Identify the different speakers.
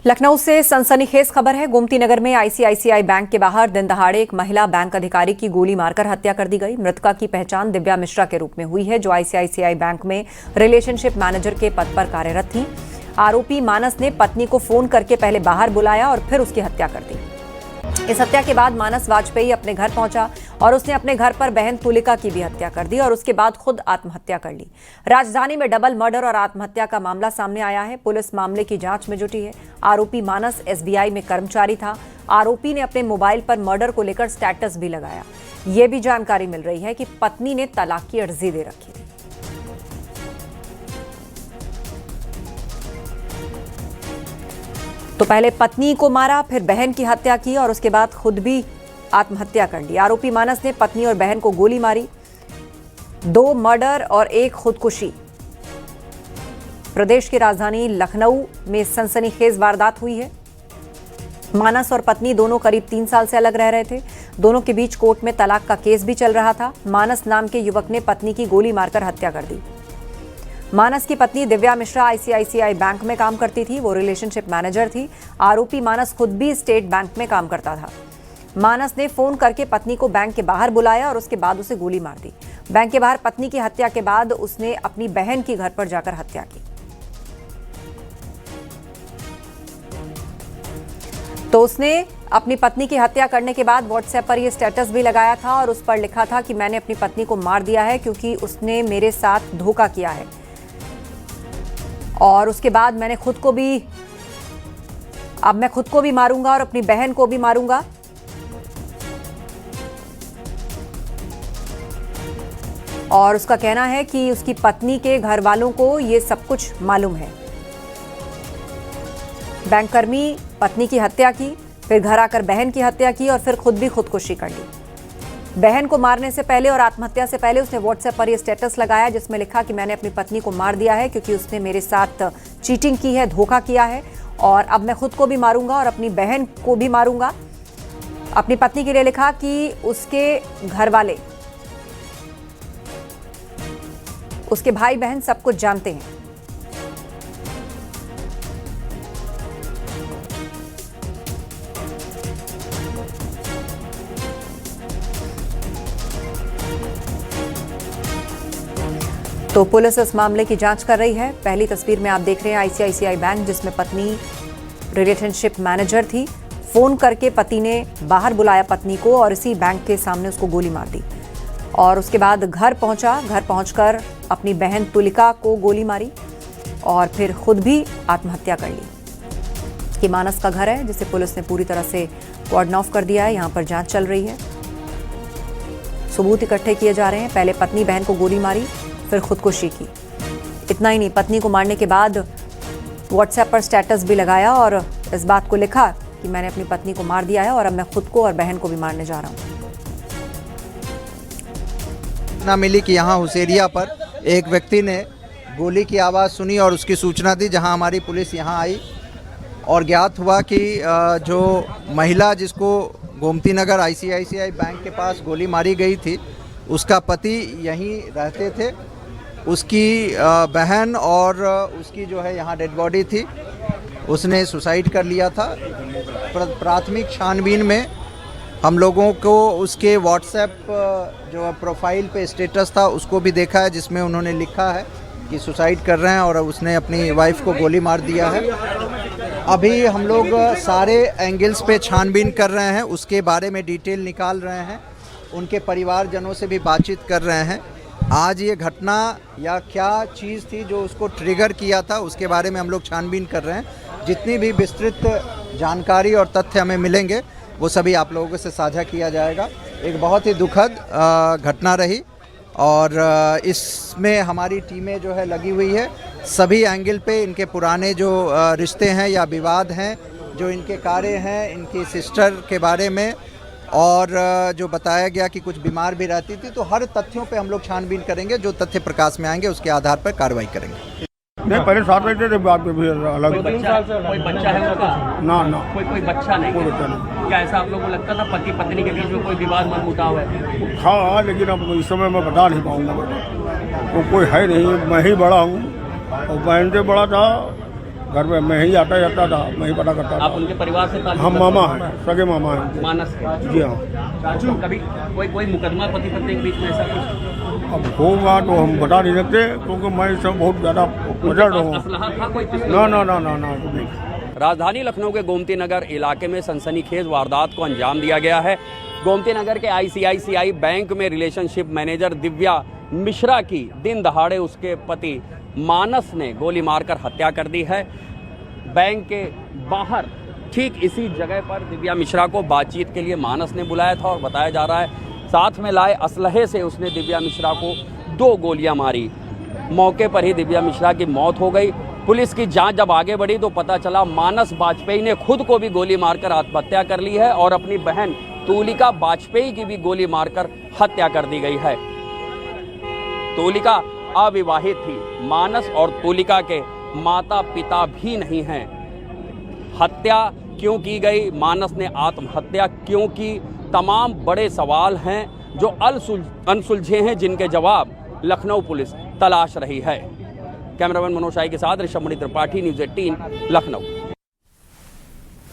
Speaker 1: लखनऊ से सनसनीखेज खबर है। गोमती नगर में आईसीआईसीआई बैंक के बाहर दिन दहाड़े एक महिला बैंक अधिकारी की गोली मारकर हत्या कर दी गई। मृतका की पहचान दिव्या मिश्रा के रूप में हुई है, जो आईसीआईसीआई बैंक में रिलेशनशिप मैनेजर के पद पर कार्यरत थी। आरोपी मानस ने पत्नी को फोन करके पहले बाहर बुलाया और फिर उसकी हत्या कर दी। इस हत्या के बाद मानस वाजपेयी अपने घर पहुंचा और उसने अपने घर पर बहन तुलिका की भी हत्या कर दी और उसके बाद खुद आत्महत्या कर ली। राजधानी में डबल मर्डर और आत्महत्या का मामला सामने आया है। पुलिस मामले की जांच में जुटी है। आरोपी मानस एसबीआई में कर्मचारी था। आरोपी ने अपने मोबाइल पर मर्डर को लेकर स्टेटस भी लगाया। यह भी जानकारी मिल रही है कि पत्नी ने तलाक की अर्जी दे रखी थी। तो पहले पत्नी को मारा, फिर बहन की हत्या की और उसके बाद खुद भी आत्महत्या कर ली। आरोपी मानस ने पत्नी और बहन को गोली मारी। 2 मर्डर और 1 खुदकुशी। प्रदेश की राजधानी लखनऊ में सनसनीखेज वारदात हुई है। मानस और पत्नी दोनों करीब 3 साल से अलग रह रहे थे। दोनों के बीच कोर्ट में तलाक का केस भी चल रहा था। मानस नाम के युवक ने पत्नी की गोली मारकर हत्या कर दी। मानस की पत्नी दिव्या मिश्रा आईसीआईसीआई बैंक में काम करती थी। वो रिलेशनशिप मैनेजर थी। आरोपी मानस खुद भी स्टेट बैंक में काम करता था। मानस ने फोन करके पत्नी को बैंक के बाहर बुलाया और उसके बाद उसे गोली मार दी। बैंक के बाहर पत्नी की हत्या के बाद उसने अपनी बहन की घर पर जाकर हत्या की। तो उसने अपनी पत्नी की हत्या करने के बाद व्हाट्सएप पर यह स्टेटस भी लगाया था और उस पर लिखा था कि मैंने अपनी पत्नी को मार दिया है क्योंकि उसने मेरे साथ धोखा किया है। और उसके बाद मैं खुद को भी मारूंगा और अपनी बहन को भी मारूंगा। और उसका कहना है कि उसकी पत्नी के घर वालों को यह सब कुछ मालूम है। बैंककर्मी पत्नी की हत्या की, फिर घर आकर बहन की हत्या की और फिर खुद भी खुदकुशी कर ली। बहन को मारने से पहले और आत्महत्या से पहले उसने व्हाट्सएप पर यह स्टेटस लगाया जिसमें लिखा कि मैंने अपनी पत्नी को मार दिया है क्योंकि उसने मेरे साथ चीटिंग की है, धोखा किया है और अब मैं खुद को भी मारूंगा और अपनी बहन को भी मारूंगा। अपनी पत्नी के लिए लिखा कि उसके घर वाले, उसके भाई बहन सब कुछ जानते हैं। तो पुलिस इस मामले की जांच कर रही है। पहली तस्वीर में आप देख रहे हैं आईसीआईसीआई बैंक, जिसमें पत्नी रिलेशनशिप मैनेजर थी। फोन करके पति ने बाहर बुलाया पत्नी को और इसी बैंक के सामने उसको गोली मार दी और उसके बाद घर पहुंचा। घर पहुंचकर अपनी बहन तुलिका को गोली मारी और फिर खुद भी आत्महत्या कर ली। ये मानस का घर है जिसे पुलिस ने पूरी तरह से कॉर्डन ऑफ कर दिया है। यहाँ पर जांच चल रही है। सबूत इकट्ठे किए जा रहे हैं। पहले पत्नी बहन को गोली मारी, फिर खुदकुशी की। इतना ही नहीं, पत्नी को मारने के बाद व्हाट्सएप पर स्टेटस भी लगाया और इस बात को लिखा कि मैंने अपनी पत्नी को मार दिया है और अब मैं खुद को और बहन को भी मारने जा रहा हूं।
Speaker 2: ना मिली कि यहाँ उस एरिया पर एक व्यक्ति ने गोली की आवाज़ सुनी और उसकी सूचना दी, जहां हमारी पुलिस यहाँ आई और ज्ञात हुआ कि जो महिला जिसको गोमती नगर आईसीआईसीआई बैंक के पास गोली मारी गई थी, उसका पति यहीं रहते थे। उसकी बहन और उसकी जो है यहाँ डेड बॉडी थी, उसने सुसाइड कर लिया था। प्राथमिक छानबीन में हम लोगों को उसके व्हाट्सएप जो प्रोफाइल पे स्टेटस था उसको भी देखा है, जिसमें उन्होंने लिखा है कि सुसाइड कर रहे हैं और उसने अपनी वाइफ को गोली मार दिया है। अभी हम लोग सारे एंगल्स पे छानबीन कर रहे हैं, उसके बारे में डिटेल निकाल रहे हैं, उनके परिवारजनों से भी बातचीत कर रहे हैं। आज ये घटना या क्या चीज़ थी जो उसको ट्रिगर किया था, उसके बारे में हम लोग छानबीन कर रहे हैं। जितनी भी विस्तृत जानकारी और तथ्य हमें मिलेंगे वो सभी आप लोगों से साझा किया जाएगा। एक बहुत ही दुखद घटना रही और इसमें हमारी टीमें जो है लगी हुई है। सभी एंगल पे इनके पुराने जो रिश्ते हैं या विवाद हैं, जो इनके कार्य हैं, इनकी सिस्टर के बारे में, और जो बताया गया कि कुछ बीमार भी रहती थी, तो हर तथ्यों पे हम लोग छानबीन करेंगे। जो तथ्य प्रकाश में आएंगे उसके आधार पर कार्रवाई करेंगे।
Speaker 3: नहीं, पहले साथ रहते थे, बाद में भी अलग।
Speaker 4: कोई बच्चा है उनका?
Speaker 3: ना
Speaker 4: कोई बच्चा नहीं।
Speaker 3: कोई बच्चा नहीं।
Speaker 4: क्या ऐसा आप लोगों को लगता था पति पत्नी के बीच में कोई विवाद मनमुटाव है?
Speaker 3: हाँ, लेकिन अब इस समय मैं बता नहीं पाऊंगा। तो कोई है नहीं, मैं ही बड़ा हूँ और बहन से बड़ा था, घर में मैं ही आता जाता था, मैं ही पता करता
Speaker 4: आप
Speaker 3: था।
Speaker 4: उनके परिवार से ताल्लुक
Speaker 3: हम
Speaker 4: रखते
Speaker 3: मामा
Speaker 4: हैं?
Speaker 3: हैं, सगे मामा हैं।
Speaker 4: मानस के।
Speaker 3: जी हाँ।
Speaker 4: तो कभी कोई मुकदमा पति पत्नी के बीच में ऐसा कुछ?
Speaker 3: अब होगा तो हम बता नहीं सकते, क्योंकि मैं इस समय बहुत ज़्यादा
Speaker 4: उनके
Speaker 3: बजट
Speaker 4: पास
Speaker 3: हूँ।
Speaker 4: असलहा था कोई पिस्तौल?
Speaker 3: ना ना ना ना ना नहीं।
Speaker 4: राजधानी लखनऊ के गोमती नगर इलाके में सनसनीखेज वारदात को अंजाम दिया गया है। गोमती नगर के आईसीआईसीआई बैंक में रिलेशनशिप मैनेजर दिव्या मिश्रा की दिन दहाड़े उसके पति मानस ने गोली मारकर हत्या कर दी है। बैंक के बाहर ठीक इसी जगह पर दिव्या मिश्रा को बातचीत के लिए मानस ने बुलाया था और बताया जा रहा है साथ में लाए असलहे से उसने दिव्या मिश्रा को 2 गोलियां मारी। मौके पर ही दिव्या मिश्रा की मौत हो गई। पुलिस की जांच जब आगे बढ़ी तो पता चला मानस वाजपेयी ने खुद को भी गोली मारकर आत्महत्या कर ली है और अपनी बहन तुलिका वाजपेयी की भी गोली मारकर हत्या कर दी गई है। तुलिका अविवाहित थी। मानस और तुलिका के माता पिता भी नहीं हैं। हत्या क्यों की गई, मानस ने आत्महत्या क्यों की, तमाम बड़े सवाल हैं जो अनसुलझे हैं, जिनके जवाब लखनऊ पुलिस तलाश रही है। कैमरामैन मनोज शाही के साथ ऋषभ मणि त्रिपाठी, न्यूज़ 18 लखनऊ।